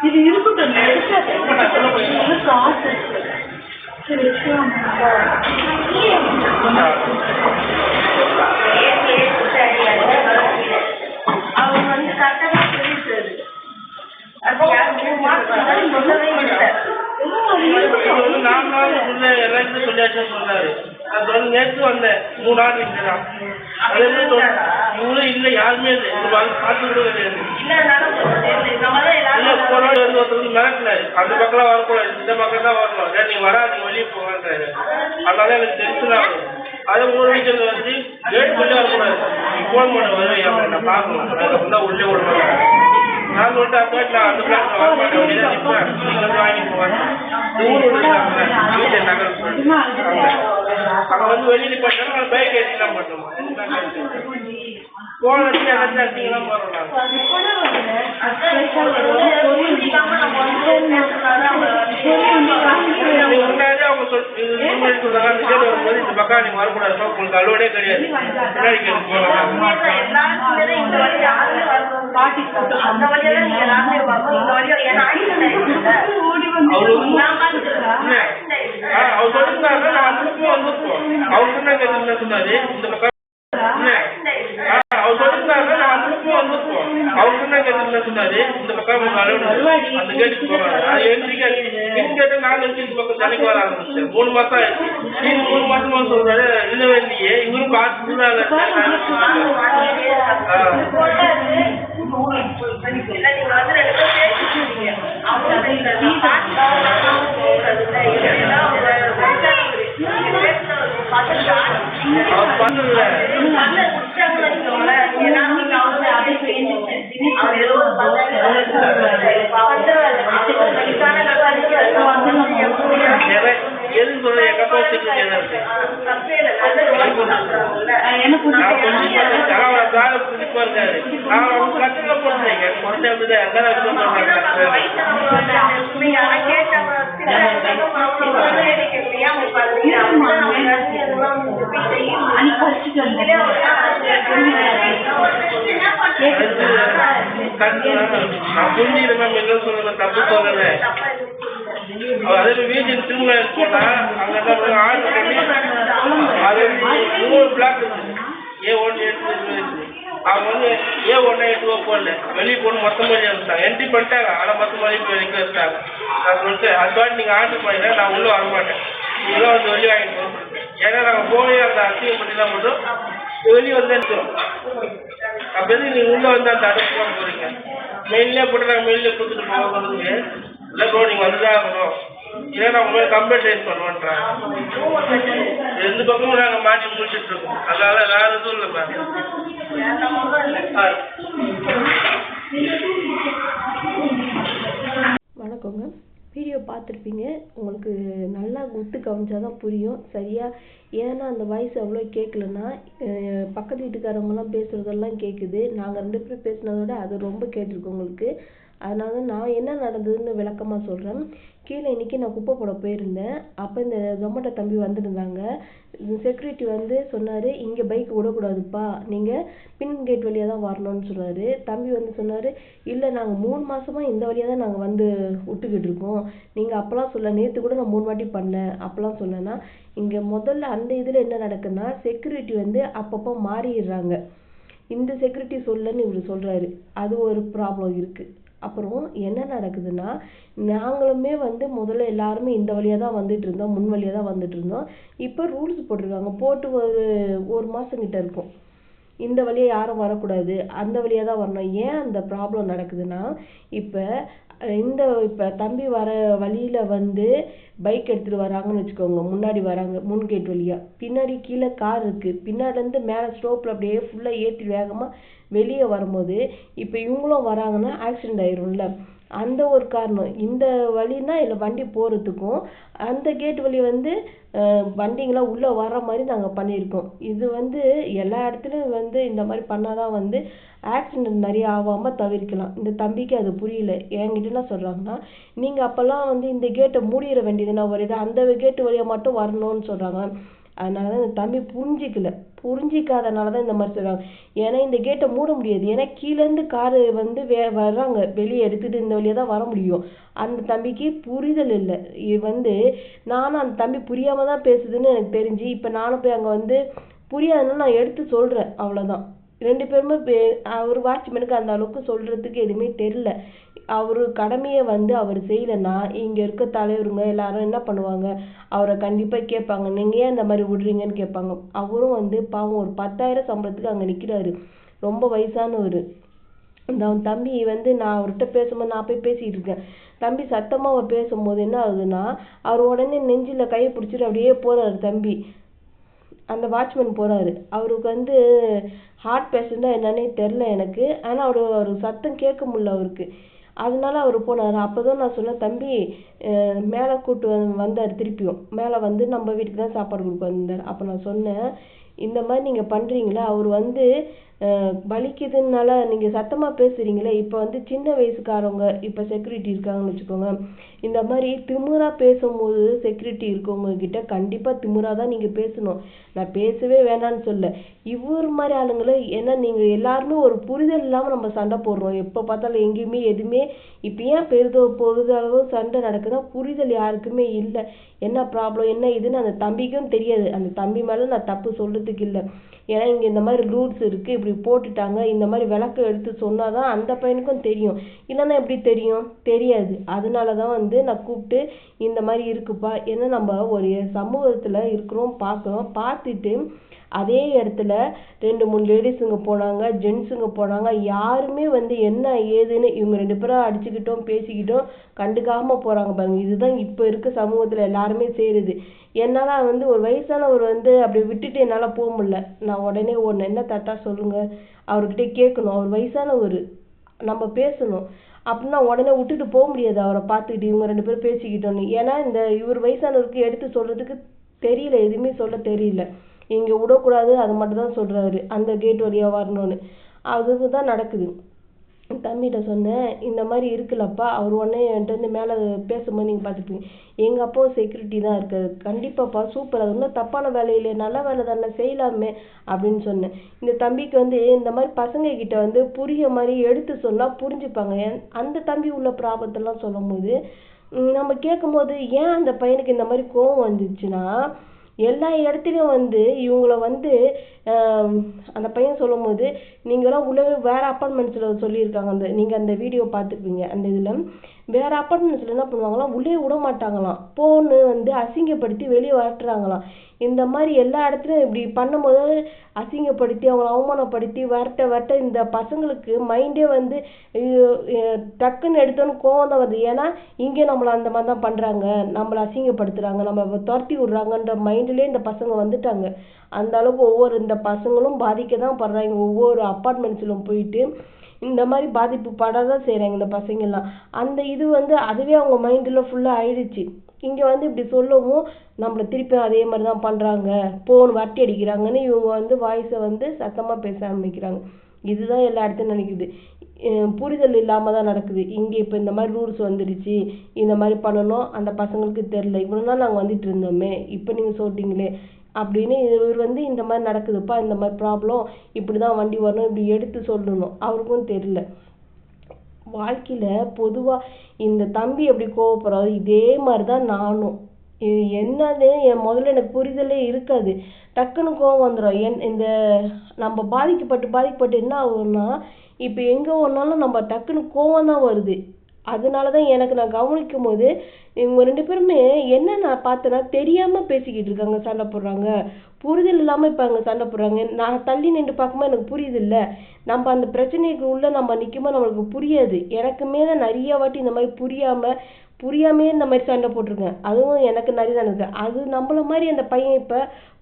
இது இருக்கட்டும் காசு அவங்க வந்து கரெக்டாக சொல்லிட்டாரு. அது எல்லாத்தையும் சொல்லியாச்சு சொன்னாரு. அது வந்து நேற்று வந்தேன் 3 நாள் இருக்கலாம். அதே மாதிரி இவங்களும் இல்லை, யாருமே இல்லை, பார்த்து கூட கிடையாது. ஒருத்தருக்கு மிரட்டினாரு, அந்த பக்கம் வரக்கூடாது, இந்த பக்கம் தான் வரணும், நீங்க வராது வெளியே போவான்றாரு. அதனால எனக்கு டென்ஷன் ஆகும். அதை 3 வீட்டில் வந்து கேட் சொல்லி வரக்கூடாது, ஃபோன் பண்ண வருவேன், நான் பார்க்கணும், அதுக்கப்புறம் தான் உள்ளே விடணும். நான் சொல்லிட்டு அப்போ நான் அந்த பிளான் வரமாட்டேன், நிற்பேன், நீங்கள் வாங்கி போவேன். ஊர் வீட்டு நகரம் அங்கே வந்து வெளியில போட்டாலும் பைக் ஏற்றிலாம் பண்ணுவோம். போன இடத்துல அடிக்கலாம் போகிறோம். முன்னாடி அவங்க சொல்றாங்க வரும்போது இந்த பக்கம் நீங்க வரக்கூடாது, உங்களுக்கு அலுவலே கிடையாது, பின்னாடி கேட்டு போகலாம். அவர் சொல்லிருந்தாங்க நான் திருப்பியும் வந்துருப்போம். அவர் சொன்ன சொன்னாரு இந்த பக்கம் அவர் சொல்லிருந்தாங்க நான் திருப்பியும் வந்துருப்போம். அவர் சொன்ன சொன்னாரு இந்த பக்கம் அலுவலகம் அந்த கேட்டுக்கு போறாங்க. அது கேட்டு நான் இந்த பக்கம் தலைக்கு வர ஆரம்பிச்சேன். 3 மாசம் ஆயிடுச்சு. நீங்க 3 மாசமா சொல்றாரு இல்லவே இல்லையே, இவரும் பார்த்து எது சொல்ற எங்க நான் புரிஞ்சுக்கிறேன் மேம், என்ன சொல்றேன் தப்பு சொல்றேன். அதே வீட்டுக்கு திரும்ப போனா அங்க ஆர்டர் பண்ணி அது 3 பிளாக் A1 அவங்க வந்து A1 போடல, வெளியே போகணும் மொத்தம் மாதிரி இருந்தாங்க, என்ட்ரி பண்ணிட்டாங்க. ஆனால் மொத்தம் மாதிரி இப்போ வெளியே வச்சுட்டாங்க. நான் சொல்லிட்டு அது பாட்டு நீங்கள் ஆர்டர் பண்ணினா நான் உள்ளே வரமாட்டேன், நீங்களும் வந்து வெளியே வாங்கிட்டு போக சொல்லிட்டேன். ஏன்னா நாங்கள் போய் அந்த அசிங்கம் பண்ணினா மட்டும் வெளியே வந்து எடுத்துரும். அப்போ எதுக்கு நீங்கள் உள்ளே வந்து அந்த அடுப்பு போக போகிறீங்க? மெயிலே போட்டு நாங்கள் மெயிலே கொடுத்துட்டு போக சொல்லுங்க. இல்லை ப்ரோ நீங்கள் வந்துதான் ஆகணும், இல்லை நான் உங்களை கம்ப்ளைண்ட் ரைஸ் பண்ணுவேன்றாங்க. 2 பக்கமும் நாங்கள் மாட்டி முடிச்சுட்டு இருக்கோம். அதனால வேற எதுவும் இல்லை மேம். வணக்கங்க. வீடியோ பார்த்துருப்பீங்க, உங்களுக்கு நல்லா குத்து கவனிச்சாதான் புரியும் சரியா. ஏன்னா அந்த வாய்ஸ் அவ்வளோ கேட்கலன்னா பக்கத்து வீட்டுக்காரவங்கலாம் பேசுகிறதெல்லாம் கேட்குது. நாங்கள் 2 பேரும் பேசினதோட அது ரொம்ப கேட்டிருக்கு உங்களுக்கு. அதனால நான் என்ன நடந்ததுன்னு விளக்கமாக சொல்கிறேன். கீழே இன்றைக்கி நான் குப்பை போட போயிருந்தேன். அப்போ இந்த ஜொமேட்டோ தம்பி வந்துருந்தாங்க. செக்யூரிட்டி வந்து சொன்னார், இங்கே பைக் விடக்கூடாதுப்பா, நீங்கள் பின் கேட் வழியாக தான் வரணும்னு சொன்னார். தம்பி வந்து சொன்னார், இல்லை நாங்கள் 3 மாதமாக இந்த வழியாக தான் நாங்கள் வந்து விட்டுக்கிட்டு இருக்கோம், நீங்கள் அப்போலாம் சொல்ல, நேற்று கூட நான் 3 வாட்டி பண்ணேன் அப்போலாம் சொல்லனா. இங்கே முதல்ல அந்த இதில் என்ன நடக்குதுன்னா, செக்யூரிட்டி வந்து அப்பப்போ மாறிடுறாங்க. இந்த செக்யூரிட்டி சொல்லன்னு இவர் சொல்கிறாரு, அது ஒரு ப்ராப்ளம் இருக்குது. அப்புறம் என்ன நடக்குதுன்னா, நாங்களுமே வந்து முதல்ல எல்லாருமே இந்த வழியாக தான் வந்துட்டு இருந்தோம், முன் வழியாக தான் வந்துட்டு இருந்தோம். இப்போ ரூல்ஸ் போட்டிருக்காங்க, போட்டு ஒரு மாதம் கிட்ட இருக்கும், இந்த வழியாக யாரும் வரக்கூடாது, அந்த வழியாக தான் வரணும். ஏன் அந்த ப்ராப்ளம் நடக்குதுன்னா, இப்போ தம்பி வர வழியில் வந்து பைக் எடுத்துகிட்டு வராங்கன்னு வச்சுக்கோங்க. முன்னாடி வராங்க முன் கேட் வழியாக, பின்னாடி கீழே கார் இருக்குது, பின்னாடிலேருந்து மேலே ஸ்லோப்பில் அப்படியே ஃபுல்லாக ஏற்றி வேகமாக வெளியே வரும்போது இப்போ இவங்களும் வராங்கன்னா ஆக்சிடெண்ட் ஆயிரும்ல. அந்த ஒரு காரணம். இந்த வழினா இல்லை வண்டி போகிறதுக்கும் அந்த கேட் வழி வந்து வண்டிங்களாம் உள்ளே வர்ற மாதிரி நாங்கள் பண்ணியிருக்கோம். இது வந்து எல்லா இடத்துலையும் வந்து இந்த மாதிரி பண்ணாதான் வந்து ஆக்சிடென்ட் நிறைய ஆகாமல் தவிர்க்கலாம். இந்த தம்பிக்கு அது புரியல. என்கிட்ட என்ன சொல்கிறாங்கன்னா, நீங்கள் அப்போல்லாம் வந்து இந்த கேட்டை மூடிட வேண்டியதுன்னா ஒரு இது அந்த கேட்டு வழியாக மட்டும் வரணும்னு சொல்கிறாங்க. அதனால தான் இந்த தம்பி புரிஞ்சிக்காதனால தான் இந்த மாதிரி சொல்கிறாங்க. ஏன்னா இந்த கேட்டை மூட முடியாது. ஏன்னா கீழேருந்து காரு வந்து வர்றாங்க, வெளியே எடுத்துகிட்டு இந்த வழியாக தான் வர முடியும். அந்த தம்பிக்கு புரிதல் இல்லை. இது வந்து நானும் அந்த தம்பி புரியாமல் தான் பேசுதுன்னு எனக்கு தெரிஞ்சு இப்போ நானும் போய் அங்கே வந்து புரியாதுன்னு நான் எடுத்து சொல்கிறேன், அவ்வளோதான். 2 பேருமே அவர் வாட்ச்மேனுக்கு அந்த அளவுக்கு சொல்கிறதுக்கு எதுவுமே தெரில. அவர் கடமையை வந்து அவர் செய்யலைன்னா இங்கே இருக்க தலைவருங்க எல்லாரும் என்ன பண்ணுவாங்க, அவரை கண்டிப்பாக கேட்பாங்க, நீங்கள் ஏன் இந்த மாதிரி விடுறீங்கன்னு கேட்பாங்க. அவரும் வந்து பாவம் ஒரு 10,000 சம்பளத்துக்கு அங்கே நிற்கிறாரு, ரொம்ப வயசானவர். அந்த அவன் தம்பி வந்து நான் அவர்கிட்ட பேசும்போது நான் போய் பேசிகிட்டு இருக்கேன். தம்பி சத்தமாக அவர் பேசும்போது என்ன ஆகுதுன்னா, அவர் உடனே நெஞ்சில் கையை பிடிச்சிட்டு அப்படியே போகிறாரு தம்பி. அந்த வாட்ச்மேன் போகிறாரு. அவருக்கு வந்து ஹார்ட் பேஷண்ட்டாக என்னன்னே தெரில எனக்கு. ஆனால் அவர் சத்தம் கேட்க முடியல அவருக்கு. அதனால அவர் போனார். அப்போ தான் நான் சொன்னேன், தம்பி மேலே கூப்பிட்டு வந்தார். திருப்பியும் மேலே வந்து நம்ம வீட்டுக்கு தான் சாப்பாடு கொடுக்க வந்தார். அப்போ நான் சொன்னேன், இந்த மாதிரி நீங்கள் பண்ணுறீங்களா, அவர் வந்து வலிக்குதுனால நீங்கள் சத்தமாக பேசுகிறீங்களே, இப்போ வந்து சின்ன வயசுக்காரவங்க இப்போ செக்யூரிட்டி இருக்காங்கன்னு வச்சுக்கோங்க, இந்த மாதிரி திமிராக பேசும்போது செக்யூரிட்டி இருக்கவங்க கிட்ட கண்டிப்பாக திமிராக தான் நீங்கள் பேசணும். நான் பேசவே வேணான்னு சொல்ல. இவர் மாதிரி ஆளுங்களை ஏன்னா நீங்கள் எல்லாருமே ஒரு புரிதல் இல்லாமல் நம்ம சண்டை போடுறோம். எப்போ பார்த்தாலும் எங்கேயுமே எதுவுமே இப்போ ஏன் பொழுதளவு சண்டை நடக்குதுன்னா புரிதல் யாருக்குமே இல்லை. என்ன ப்ராப்ளம் என்ன இதுன்னு அந்த தம்பிக்கும் தெரியாது. அந்த தம்பி மேலே நான் தப்பு சொல்கிறதுக்கு இல்லை. ஏன்னா இங்கே இந்த மாதிரி ரூல்ஸ் இருக்குது, இப்படி போட்டுட்டாங்க, இந்த மாதிரி விளக்கம் எடுத்து சொன்னால் தான் அந்த பையனுக்கும் தெரியும். இல்லைன்னா எப்படி தெரியும், தெரியாது. அதனால தான் வந்து நான் கூப்பிட்டு இந்த மாதிரி இருக்குப்பா, ஏன்னா நம்ம ஒரு சமூகத்தில் இருக்கிறோம் பார்க்குறோம், பார்த்துட்டு அதே இடத்துல 2-3 லேடிஸுங்க போனாங்க, ஜென்ஸுங்க போனாங்க. யாருமே வந்து என்ன ஏதுன்னு இவங்க 2 பேரும் அடிச்சுக்கிட்டோம் பேசிக்கிட்டோம் கண்டுக்காமல் போகிறாங்க பாருங்க. இதுதான் இப்போ இருக்க சமூகத்தில் எல்லாருமே செய்கிறது. என்னால் வந்து ஒரு வயசானவர் வந்து அப்படி விட்டுட்டு என்னால் போக முடியல. நான் உடனே ஒன்று என்ன தாத்தா சொல்லுங்கள், அவர்கிட்ட கேட்கணும். அவர் வயசானவர், நம்ம பேசணும். அப்படின்னா உடனே விட்டுட்டு போக முடியாது அவரை பார்த்துக்கிட்டு இவங்க 2 பேரும் பேசிக்கிட்டோன்னு. ஏன்னா இவர் வயசானவருக்கு எடுத்து சொல்கிறதுக்கு தெரியல, எதுவுமே சொல்ல தெரியல. இங்கே விடக்கூடாது அது மட்டும் தான் சொல்கிறாரு, அந்த கேட் வழியாக வரணும்னு. அதுக்கு தான் நடக்குது. தம்பிகிட்ட சொன்னேன், இந்த மாதிரி இருக்குல்லப்பா. அவர் உடனே என்கிட்ட வந்து மேலே பேசும்போது நீங்கள் பார்த்துப்பீங்க, எங்கள் அப்பாவும் செக்யூரிட்டி தான் இருக்காரு, கண்டிப்பாப்பா சூப்பர், அது ஒன்றும் தப்பான வேலையில்லை, நல்ல வேலை தானே செய்யலாமே அப்படின்னு சொன்னேன். இந்த தம்பிக்கு வந்து இந்த மாதிரி பசங்க கிட்ட வந்து புரிய மாதிரி எடுத்து சொன்னால் புரிஞ்சுப்பாங்க. அந்த தம்பி உள்ள ப்ராப்ளத்தெல்லாம் சொல்லும் போது நம்ம கேட்கும்போது ஏன் அந்த பையனுக்கு இந்த மாதிரி கோவம் வந்துச்சுன்னா, எல்லா இடத்துலையும் வந்து இவங்கள வந்து அந்த பையன் சொல்லும் போது நீங்களாம் உள்ளவே வேறு அப்பார்ட்மெண்ட்ஸில் சொல்லியிருக்காங்க. நீங்கள் அந்த வீடியோ பார்த்துருப்பீங்க. அந்த இதில் வேறு அப்பார்ட்மெண்ட்ஸில் என்ன பண்ணுவாங்களாம், உள்ளே விட மாட்டாங்களாம், போன்னு வந்து அசிங்கப்படுத்தி வெளியே வரட்டுறாங்களாம். இந்த மாதிரி எல்லா இடத்துலையும் இப்படி பண்ணும்போது அசிங்கப்படுத்தி அவங்கள அவமானப்படுத்தி வரட்ட இந்த பசங்களுக்கு மைண்டே வந்து டக்குன்னு எடுத்தோன்னு கோவம் தான் வருது. ஏன்னா இங்கே நம்மளை அந்த மாதிரி தான் பண்ணுறாங்க, நம்மளை அசிங்கப்படுத்துகிறாங்க, நம்ம துரத்தி விட்றாங்கன்ற மைண்டிலே இந்த பசங்க வந்துட்டாங்க. அந்த அளவுக்கு ஒவ்வொரு இந்த பசங்களும் பாதிக்க தான் படுறாங்க. ஒவ்வொரு அப்பார்ட்மெண்ட்ஸிலும் போயிட்டு இந்த மாதிரி பாதிப்பு பட தான் செய்கிறாங்க இந்த பசங்கள்லாம். அந்த இது வந்து அதுவே அவங்க மைண்டில் ஃபுல்லாக ஆயிடுச்சு. இங்கே வந்து இப்படி சொல்லவும் நம்மளை திருப்பி அதே மாதிரி தான் பண்ணுறாங்க, போன் வட்டி அடிக்கிறாங்கன்னு இவங்க வந்து வாய்ஸை வந்து சத்தமாக பேச ஆரம்பிக்கிறாங்க. இதுதான் எல்லா இடத்துலையும் நடக்குது. புரிதல் இல்லாமல் தான் நடக்குது. இங்கே இப்போ இந்த மாதிரி ரூல்ஸ் வந்துடுச்சு, இந்த மாதிரி பண்ணணும், அந்த பசங்களுக்கு தெரில, இவ்வளோ நாள் நாங்கள் வந்துட்டு இருந்தோமே, இப்போ நீங்கள் சொல்லிட்டீங்களே அப்படின்னு இவர் வந்து இந்த மாதிரி நடக்குதுப்பா, இந்த மாதிரி ப்ராப்ளம், இப்படி தான் வண்டி வரணும், இப்படி எடுத்து சொல்லணும். அவருக்கும் தெரியல. வாழ்க்கையில் பொதுவாக இந்த தம்பி எப்படி கோவப்படுறாரு இதே மாதிரி தான் நானும். இது என்னது முதல்ல எனக்கு புரிதலே இருக்காது, டக்குன்னு கோவம் வந்துடும். இந்த நம்ம பாதிக்கப்பட்டு என்ன ஆகும்னா, இப்போ எங்கே ஒன்றாலும் நம்ம டக்குன்னு கோவம் தான் வருது. அதனால தான் எனக்கு நான் கவனிக்கும் போது இவங்க 2 பேருமே என்ன நான் பார்த்தேன்னா தெரியாமல் பேசிக்கிட்டு இருக்காங்க, சண்டை போடுறாங்க, புரிதல் இல்லாமல் இப்போ அங்கே சண்டை போடுறாங்க. நான் தள்ளி நின்று பார்க்கும்போது எனக்கு புரியுது இல்லை, நம்ம அந்த பிரச்சனைக்கு உள்ளே நம்ம நிற்கும்போது நம்மளுக்கு புரியாது. எனக்குமே தான் நிறைய வாட்டி இந்த மாதிரி புரியாமே இந்த மாதிரி சண்டை போட்டிருக்கேன். அதுவும் எனக்கு நிறைய நடக்குது. அது நம்மள மாதிரி அந்த பையன் இப்போ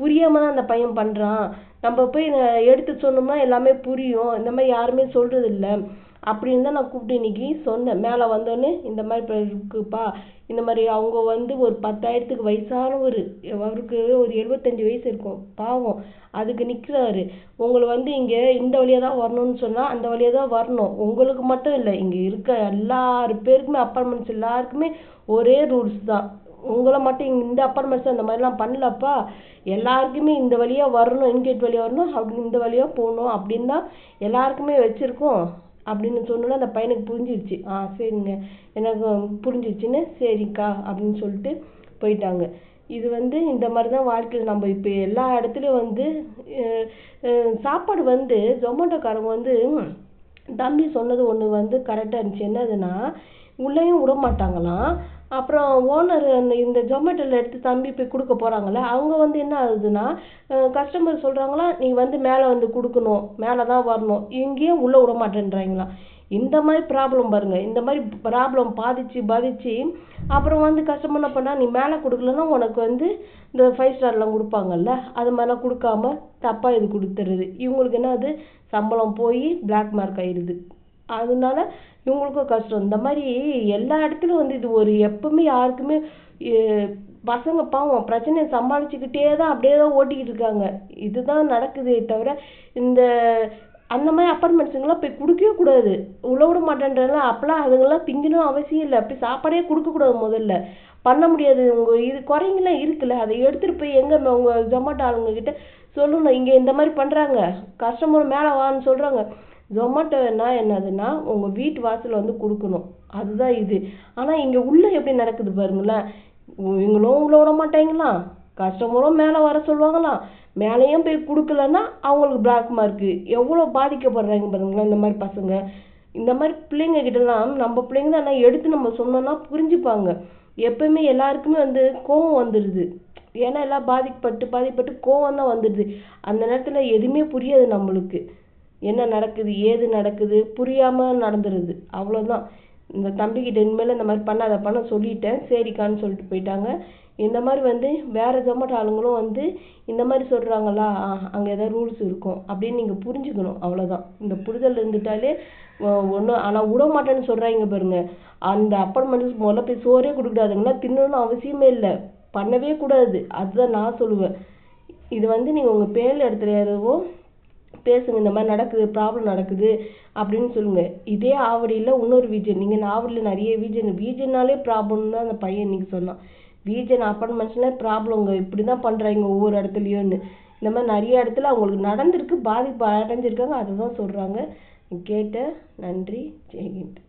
புரியாமல் தான் அந்த பையன் பண்ணுறான். நம்ம போய் எடுத்து சொன்னோம்னா எல்லாமே புரியும், இந்த மாதிரி யாருமே சொல்கிறது இல்லை. அப்படின்னு தான் நான் கூப்பிட்டு இன்னைக்கு சொன்னேன். மேலே வந்தோடனே இந்த மாதிரி இருக்குப்பா, இந்த மாதிரி அவங்க வந்து ஒரு 10,000க்கு வயசானவர், அவருக்கு ஒரு 75 வயசு இருக்கும், பாவம் அதுக்கு நிற்கிறாரு. உங்களை வந்து இங்கே இந்த வழியாக தான் வரணும்னு சொன்னால் அந்த வழியாக தான் வரணும். உங்களுக்கு மட்டும் இல்லை, இங்கே இருக்க எல்லாரு பேருக்குமே அப்பார்ட்மெண்ட்ஸ் எல்லாருக்குமே ஒரே ரூல்ஸ் தான். உங்களை மட்டும் இந்த அப்பார்ட்மெண்ட்ஸ் அந்த மாதிரிலாம் பண்ணலப்பா, எல்லாருக்குமே இந்த வழியாக வரணும், இன்கேட் வழியாக வரணும், அப்படி இந்த வழியாக போகணும் அப்படின்னு தான் எல்லாருக்குமே வச்சுருக்கோம் அப்படின்னு சொன்னோன்னா அந்த பையனுக்கு புரிஞ்சிடுச்சு. சரிங்க எனக்கு புரிஞ்சிடுச்சுன்னு சரிக்கா அப்படின்னு சொல்லிட்டு போயிட்டாங்க. இது வந்து இந்த மாதிரி தான் வாழ்க்கையில் நம்ம இப்போ எல்லா இடத்துலையும் வந்து சாப்பாடு வந்து ஜொமேட்டோக்காரங்க வந்து தம்பி சொன்னது ஒன்று வந்து கரெக்டாக இருந்துச்சு. என்னதுன்னா உள்ளேயும் விட மாட்டாங்களாம். அப்புறம் ஓனர் இந்த ஜொமேட்டோவில் எடுத்து தம்பி போய் கொடுக்க போகிறாங்கல்ல, அவங்க வந்து என்ன ஆகுதுன்னா கஸ்டமர் சொல்கிறாங்களா நீ வந்து மேலே வந்து கொடுக்கணும், மேலே தான் வரணும், இங்கேயும் உள்ளே விட மாட்டேன்றாங்களாம். இந்த மாதிரி ப்ராப்ளம் பாருங்கள், இந்த மாதிரி ப்ராப்ளம் பாதிச்சு அப்புறம் வந்து கஸ்டமர் என்ன பண்ணா, நீ மேலே கொடுக்கலன்னா உனக்கு வந்து இந்த 5 ஸ்டார்லாம் கொடுப்பாங்கல்ல, அது மாதிரிலாம் கொடுக்காம தப்பாக இது கொடுத்துருது. இவங்களுக்கு என்ன அது சம்பளம் போய் பிளாக் மார்க் ஆயிடுது. அதனால இவங்களுக்கும் கஷ்டம். இந்த மாதிரி எல்லா இடத்துலையும் வந்து இது ஒரு எப்பவுமே யாருக்குமே பசங்க பாவம் பிரச்சனையை சமாளிச்சுக்கிட்டே தான் அப்படியே தான் ஓட்டிக்கிட்டு இருக்காங்க. இதுதான் நடக்குதே தவிர இந்த அந்த மாதிரி அப்பார்ட்மெண்ட்ஸுங்கெல்லாம் போய் கொடுக்கவே கூடாது, உள்ள விட மாட்டேன்றதுல. அப்போலாம் அதுங்கெல்லாம் திங்கணும் அவசியம் இல்லை, அப்படி சாப்பாடே கொடுக்கக்கூடாது, முதல்ல பண்ண முடியாது. உங்கள் இது குறைங்கெல்லாம் இருக்குல்ல, அதை எடுத்துகிட்டு போய் எங்கே உங்கள் ஜொமேட்டோ ஆளுங்கக்கிட்ட சொல்லணும், இங்கே இந்த மாதிரி பண்ணுறாங்க, கஸ்டமர் மேலே வான்னு சொல்கிறாங்க. ஜொமேட்டோன்னா என்னதுன்னா உங்கள் வீட்டு வாசலில் வந்து கொடுக்கணும், அதுதான் இது. ஆனால் இங்கே உள்ளே எப்படி நடக்குது பாருங்களேன், இவங்களும் உள்ள விட மாட்டாங்களாம், கஸ்டமரும் மேலே வர சொல்லுவாங்களாம், மேலேயும் போய் கொடுக்கலன்னா அவங்களுக்கு பிளாக் மார்க்கு. எவ்வளோ பாதிக்கப்படுறாங்க பாருங்களேன் இந்த மாதிரி பசங்க. இந்த மாதிரி பிள்ளைங்க கிட்டலாம் நம்ம பிள்ளைங்க தான் எடுத்து நம்ம சொன்னோம்னா புரிஞ்சுப்பாங்க. எப்பவுமே எல்லாருக்குமே வந்து கோவம் வந்துடுது, ஏன்னா எல்லாம் பாதிப்பட்டு கோவம் தான் வந்துடுது. அந்த நேரத்தில் எதுவுமே புரியாது நம்மளுக்கு, என்ன நடக்குது ஏது நடக்குது புரியாமல் நடந்துடுது, அவ்வளோதான். இந்த தம்பிக்கிட்ட இனிமேல் இந்த மாதிரி பண்ண சொல்லிட்டேன், சரிக்கான்னு சொல்லிட்டு போயிட்டாங்க. இந்த மாதிரி வந்து வேறு ஜொமேட்டோ ஆளுங்களும் வந்து இந்த மாதிரி சொல்கிறாங்களா, அங்கே ஏதாவது ரூல்ஸ் இருக்கும் அப்படின்னு நீங்கள் புரிஞ்சுக்கணும், அவ்வளோதான். இந்த புரிதல் இருந்துட்டாலே ஒன்றும். ஆனால் விட மாட்டேன்னு சொல்கிறாங்க பாருங்க, அந்த அப்பார்ட்மெண்ட்ஸ் முதல்ல போய் சோறே கொடுக்கூடாதுங்கன்னா தின்னணும்னு அவசியமே இல்லை, பண்ணவே கூடாது, அதுதான் நான் சொல்லுவேன். இது வந்து நீங்கள் உங்கள் பேரில் இடத்துல யாரோ பேசுங்க, இந்த மாதிரி நடக்குது ப்ராப்ளம் நடக்குது அப்படின்னு சொல்லுங்கள். இதே ஆவடியில் இன்னொரு வீஜன், நீங்கள் ஆவடியில் நிறைய வீஜன்னாலே ப்ராப்ளம் தான் அந்த பையன் இன்னைக்கு சொன்னான். வீஜன் அப்பார்ட்மெண்ட்ஸ்லாம் ப்ராப்ளங்க, இப்படி தான் பண்ணுறாங்க ஒவ்வொரு இடத்துலையும்னு. இந்த மாதிரி நிறைய இடத்துல அவங்களுக்கு நடந்திருக்கு, பாதிப்பு அடைஞ்சிருக்காங்க, அதை தான் சொல்கிறாங்க. கேட்ட நன்றி, ஜெய்ஹிந்த்.